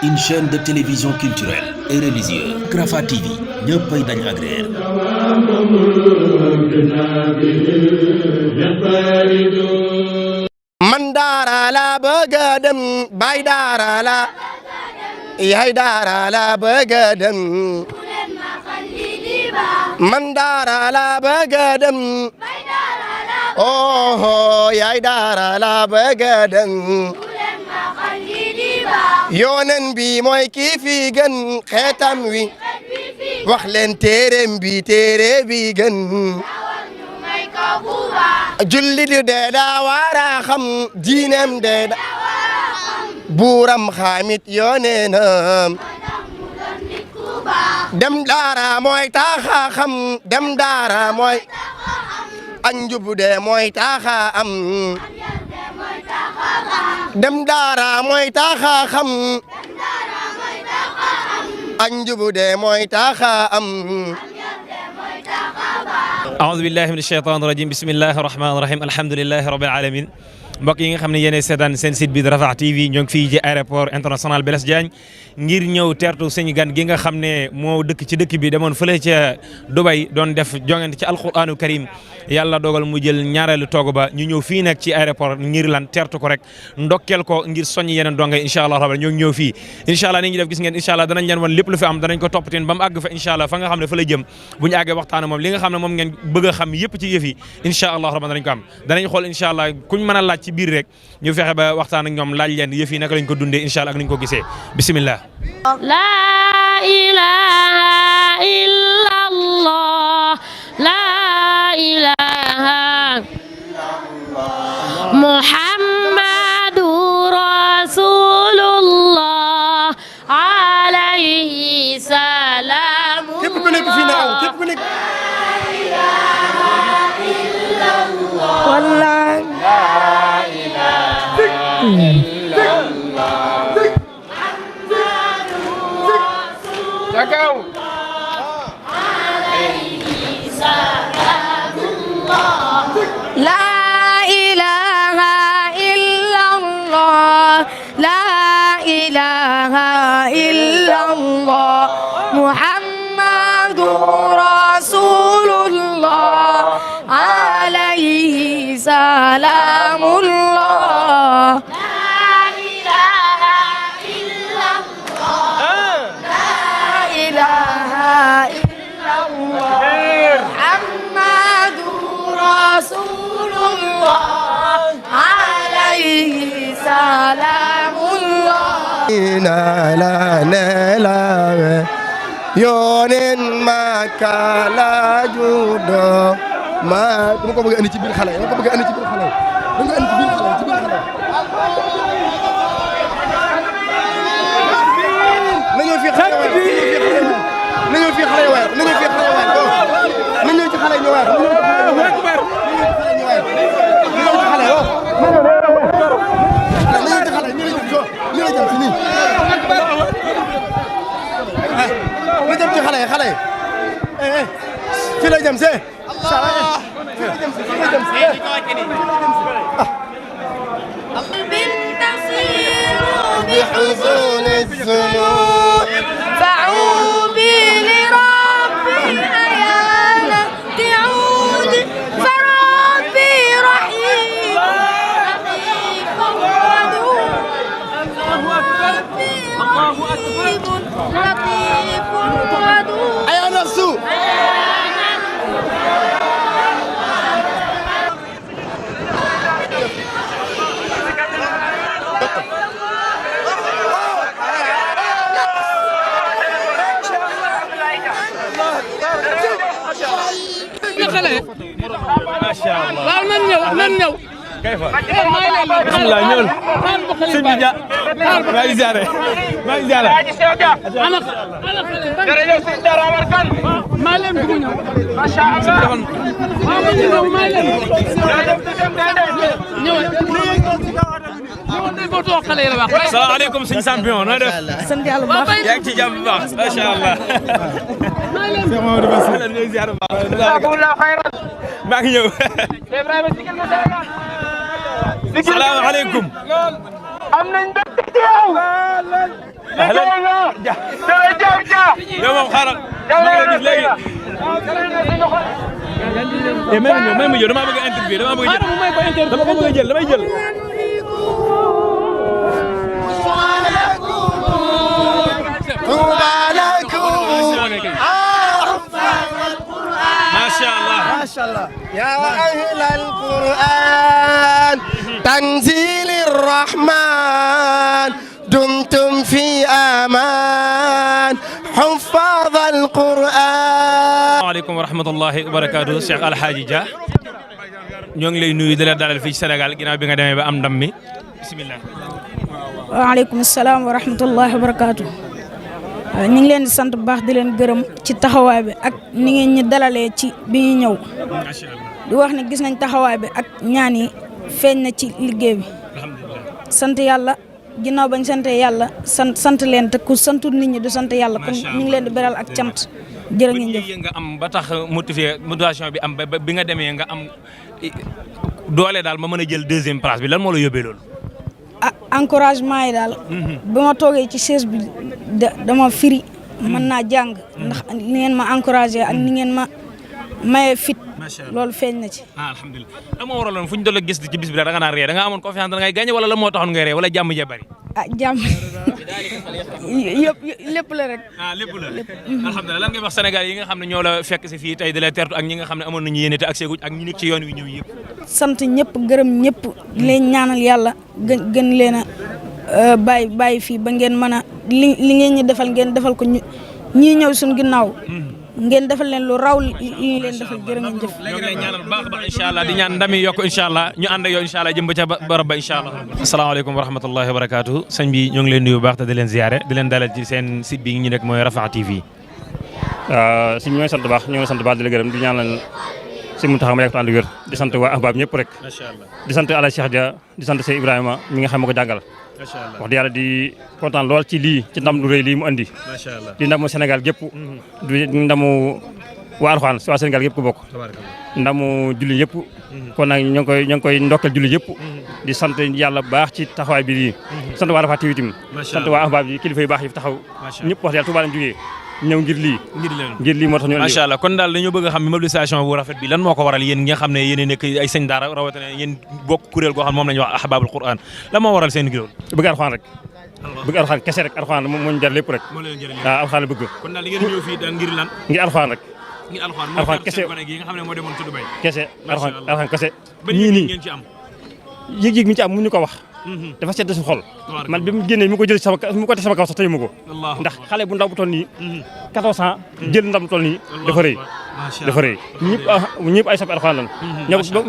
une chaîne de télévision culturelle et religieuse Rafah TV ñëppay dañ agréer man daara la bëgg a dem bay daara la yaay daara la bëgg a dem man daara la bëgg a dem oh yaay daara la bëgg a dem yoonen bi mooy kii fi gën xeetam wi wax leen téereem bi téere bi gën jullit de daa wara xam diineem de da buuram xaamit yooneenam dem daara mooy taxa xam dem daara mooy anjub de mooy taxa am dem daara mooy taxa xam anjub de mooy taxa am aoudu billahi min asheytan irajim bismillahi rahmani rahim alhamdulilahi rabbil alamin mbokk yi nga xam ne yéenay seetaan seen site bi di Rafah TV ñoo ngi fii ci aéroport international Blaise Diagne ngir ñëw teertu suñu gan gi nga xam ne moo dëkk ci dëkk bi demoon fële ca Dubai doon def jongante ci alquranu karim yàlla dogal mu jël ñaareelu toogu ba ñu ñëw fii nag ci aéroport ngir lan teertu ko rek ndokkeel ko ngir soññ yeneen donga incha allah rabal ñoo ngi ñëw fii incha allah ni ñu def gis ngeen incha allah danañ leen wan lépp lu fi am danañ ko toppateen ba mu àgg fa incha allah fa nga xam ne fa la jëm bu ñu àggee waxtaan moom li nga xam ne moom ngeen bëgg a xam yëpp ci yëf yi incha allah rabal danañ ko am danañ xool incha allah kuñ mën a laaj ci biir rek ñu fexe ba waxtaan ak ñoom laaj leen yëf yi naka lañ ko dundee incha allah ak nañ ko gisee bismillah la ilaha illallah la ilaha muhammadu rasulullah alayhi salaam képp ku nekk fii na aw képp ku nekk wallahi Jakaw la ilaha illallah la ilaha illallah muhammadur rasulullah alayhi salamullah yoonen Makka la juddoo ma dama ko bëgg a andi ci biir xale dama ko bëgg a andi ci biir xale dama ko andi ci biir xale ci biir xale nañu fi xale nañu fi xale waay nañu fi xale waay nañu ci xale ñu waay nañu ci xale fi la jëm see بحزن الذنوب فعوبي لربي أيانا تعود فربي رحيم لطيف ودود ربي رحيم لطيف ودود أيا نفسه ما شاء الله nan ñëw كيف الحمد لله ñëwal sëñ bi ja maa ngi ziare maa ngi ziare ana jërëjëf sëñ Dara Omar Kane maa leen dugg ñëw ma sha Allah maa ñëw maa leen salaamaaleykum sëñ champion noo def sant yàlla bu baax yaa ngi ci jàmm bu baax ma sha Allah maa ngi ñëw salaamaaleykum am nañ mbégte ci yow yow moom xaaral ma ngi gis léegi may ma ñëw damaa bëgg a interview damaa bëgg a jël damay jël ما شاء الله يا أهل القرآن تنزيل الرحمن دمتم في أمان حفاظ القرآن. waaleykum wa rahmatullahi wa barakaatu Cheikh Alhaji Dia ñoo ngi lay nuyu di la dalal fii ci Sénégal ginnaaw bi nga demee ba am ndam mi bisimilah. waaleykum salaam wa rahmatullahi wa barakaatu. ñu ngi leen di sant bu baax di leen gërëm ci taxawaay bi ak ni ngeen ñi dalalee ci bi ñu ñëw di wax ne gis nañ taxawaay bi ak ñaan yi feeñ na ci liggéey bi sant yàlla ginnaaw bañ sante yàlla sant leen te ku santul nit ñi du sant yàlla kon ñu ngi leen di beral ak cant jërë ngeen jëf nga am ba tax motivation bi am bi nga demee nga am doole daal ma mën a jël deuxième place bi lan moo la yóbbee loolu. encouragement yi daal bi ma toogee ci chaise bi dama firi mën naa jàng ndax ni ngeen ma encouragé ak ni ngeen ma maye fit loolu feeñ na ci alhamdulilah la moo waraloon fu ñu doon gis ci bis bi da nga naan ree da nga amoon confiance da ngay gagné wala la moo taxoon ngay ree wala jàmm jee bari jàmm yëpp lépp la rek lépp la alhamdulilah lan ngay wax Sénégal yi nga xam ne ñoo la fekk si fii tey di la tertu ak ñi nga xam ne amoon nañu yéene te ak seeguñ ak ñi nekk ci yoon wi ñëw yëpp sant ñëpp gërëm ñëpp leen ñaanal yàlla gën leen a bàyyi fii ba ngeen mën a li ngeen ñi defal ngeen defal ko ñii ñëw suñu ginnaaw ngeen defal leen lu raw li ñu leen defal jërë ngeen jëf. ñoo ngi lay ñaanal baax baax incha allah di ñaan ndami yokk incha allah ñu ànd ak yow incha allah jëm ba ca barab ba incha allah. asalaamaaleykum wa rahmatullahi wa barakaatu sëñ bi ñoo ngi leen nuyu bu baax te di leen ziare di leen dalal ci seen site bi ñu nekk mooy Rafah TV. sëñ bi ñoo ngi sant baax ñoo ngi sant baax di la gërëm di ñaanal si mu taxaw ma yàgg te ànd wér di sant waa ahbaab ñëpp rek. macha allah di sant Ala Cheikh Dia di sant Sey Ibrahima mi nga xam ma ko jàngal. macha allah wax dëgg yàlla di kontaan lool ci lii ci ndam lu rëy lii mu andi. macha allah di ndamu Sénégal gépp di ndamu waa Alxuraan waa Sénégal gépp ko bokk. ndamu julli yëpp. kon nag ñoo ngi koy ndokkal julli yëpp. di sant yàlla bu baax ci taxawaay bi lii. sant waa Rafah TV tamit. sant waa ahbaab yi kilifa yu baax yi fi taxaw. ñëpp wax dëgg yàlla Tuubaa lañ jógee ñëw ngir lii moo tax ñu macha allah kon daal dañoo bëgg a xam mobilisation bu rafet bi lan moo ko waral yéen ñi nga xam ne yéen nekk ay sëñ daara rawatina yéen bokk kuréel goo xam ne moom la ñuy wax ahbaabul Qur'an lan moo waral seen girool bëgg Alxuraan rek bëgg Alxuraan kese rek Alxuraan moo ñu jar lépp rek waaw Alxuraan la bëgg kon daal li ngeen ñëw fii daal ngir lan ngir Alxuraan rek ngir Alxuraan kese gi nga xam ne moo demoon tudd bay kese Alxuraan kese ñii nii ngeen ci am yëg-yëg mi ci am mu ñu ko wax dafa sedd su xol man bi mu génnee mi ko jël sama kaw sax tey mu ko ndax xale bu ndaw bu toll nii 14 ans jël ndam bu toll nii dafa rëy ñëpp ay soppi Alxuraan lan ñoo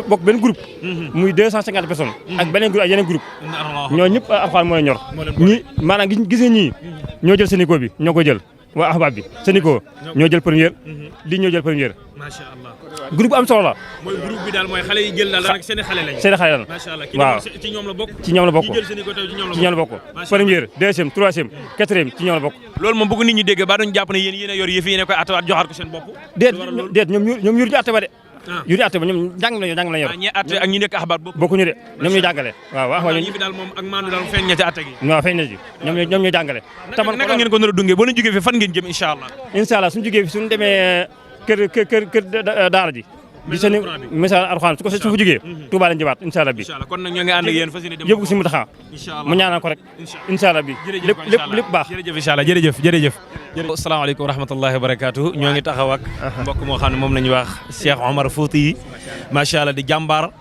bokk benn groupe muy 250 personnes ak beneen groupe ak yeneen groupe ñoo ñëpp Alxuraan moo leen ñor ñi maanaam gis nga ñii ñoo jël Sénico bi ñoo ko jël waa ahbaab bi Sénico ñoo jël première lii ñoo jël première macha allah groupe bu am solo la mooy groupe bi daal mooy xale yi jël daal seen xale lañ macha allah waaw ci ñoom la bokk ci ñoom la bokk jël Sénico tey ci ñoom la bokk première deuxième troisième quatrième ci ñoom la bokk loolu moom bëgg nit ñi dégg ba duñ jàpp ne yéen a yor yëf yi ne koy attewaat joxaat ko seen bopp déet ñoom yur ñu atte ba de yur ñu atte ba ñoom jàng lañu yor ñi atte ak ñi nekk ahbaab bokkuñu de ñoom ñu jàngale waaw ñi fi daal moom ak maandu daal feeñ na ci atte gi waaw feeñ na ci ñoom ñu jàngale naka ngeen ko nar a dungee boo leen jógee fi fan ngeen jëm incha allah suñu jógee fi suñu demee kër daara ji di seen message Alxuraan su fa jógee Touba lañ jëwaat incha allah bi kon nag ñoo ngi ànd ak yéen fas yéene dem yóbbu si mu taxaw mu ñaanal ko rek incha allah bi lépp baax jërëjëf incha allah jërëjëf asalaamaaleykum wa rahmatullahi wa barakaatu ñoo ngi taxaw ak mbokk moo xam ne moom la ñuy wax Cheikh Omar Fouti yi macha allah di jàmbaar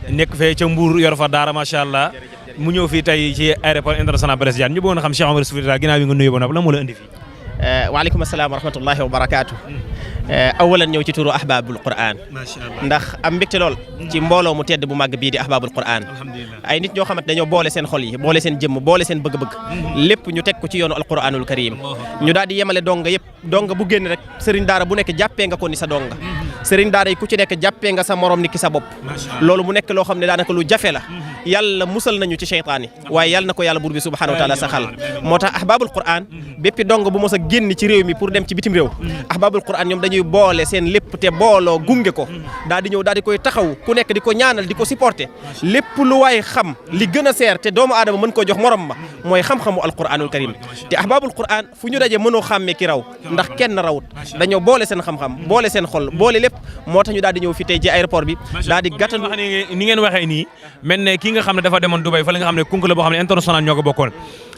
nekk fee ca Mbour yor fa daara macha allah mu ñëw fii tey ci aéroport international Blaise Diagne ñu bëggoon a xam Cheikh Omar Fouti daal ginnaaw bi nga nuyu ba noppi lan moo la indi fii waaleykum asalaam wa rahmatullahi wa barakaatu awalan ñëw ci turu ahbaabul Qur'an ndax am mbégte lool ci mbooloo mu tedd bu màgg bii di ahbaabul Qur'an ay nit ñoo xamante dañoo boole seen xol yi boole seen jëmm boole seen bëgg-bëgg lépp ñu teg ko ci yoonu alquranul karim ñu daal di yemale donga yëpp donga bu génn rek sëriñ daara bu nekk jàppee nga ko ni sa donga sëriñ daara yi ku ci nekk jàppee nga sa morom ni ki sa bopp loolu mu nekk loo xam ne daanaka lu jafe la yàlla musal nañu ci seytaan yi waaye yàlla na ko yàlla buur bi subhanahu wa taala saxal moo tax ahbabul quran bépp dong bu mos a génn ci réew mi pour dem ci bitim réew ahbabul quran ñoom dañuy boole seen lépp te booloo gunge ko daal di ñëw daal di koy taxaw ku nekk di ko ñaanal di ko supporter lépp lu waay xam li gën a seer te doomu aadama mën koo jox morom ma mooy xam-xamu alquranul karim te ahbabul quran fu ñu daje mënoo xàmmee ki raw ndax kenn rawut dañoo boole seen xam-xam boole seen xol boole lépp moo tax ñu daal di ñëw fi tey ci aéroport bi daal di gàttandu ni ngeen waxee nii mel ne kii nga xam ne dafa demoon Dubaï fa la nga xam ne concours la boo xam ne international ñoo ko bokkoon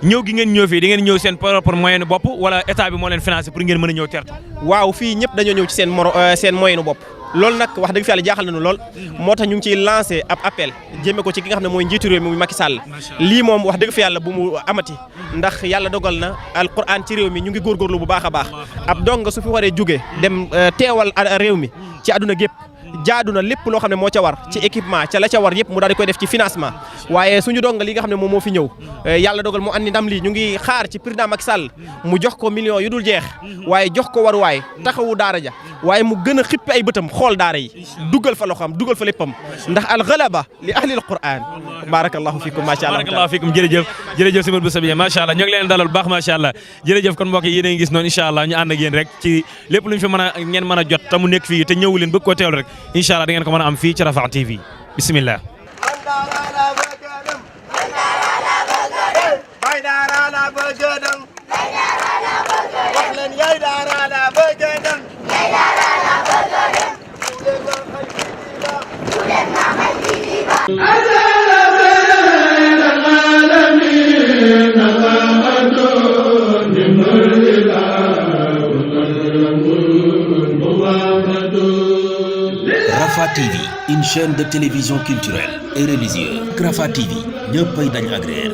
ñëw gi ngeen ñëw fii di ngeen ñëw seen propre moyen bopp wala état bi moo leen financé pour ngeen mën a ñëw tertu waaw fii ñëpp dañoo ñëw ci seen moyen bopp loolu nag wax dëgg fi yàlla jaaxal nañu lool moo tax ñu ngi ciy lancé ab appel jëmee ko ci ki nga xam ne mooy njiitu réew mi muy Macky Sall lii moom wax dëgg fi yàlla bu mu amati ndax yàlla dogal na alquran ci réew mi ñu ngi góorgóorlu bu baax a baax ab dong su fi waree jóge dem teewal réew mi ci àdduna gépp jaadu na lépp loo xam ne moo ca war ci équipement ca la ca war yëpp mu daal di koy def ci financement waaye suñu dong li nga xam ne moom moo fi ñëw yàlla dogal mu andi ndam lii ñu ngi xaar ci président Macky Sall mu jox ko millions yu dul jeex waaye jox ko waruwaay taxawu daara ja waaye mu gën a xippi ay bëtam xool daara yi dugal fa loxoom dugal fa léppam ndax al ghalaba li ahli al quran barakallahu fikum macha allah barakallahu fikum jërëjëf Simon Bousso Bien macha allah ñoo ngi leen dalal bu baax macha allah jërëjëf kon mbokk yi yéen a ngi gis noonu incha allah ñu ànd ak yéen rek ci lépp lu ñu fi mën a ngeen mën a jot te mu nekk fii te ñëw leen bëgg koo teewlu rek incha allah da ngeen ko mën a am fii ci Rafah TV bismillah Rafah TV, une chaîne de télévision culturelle et religieuse. Rafah TV, ñëppay dañ agréer.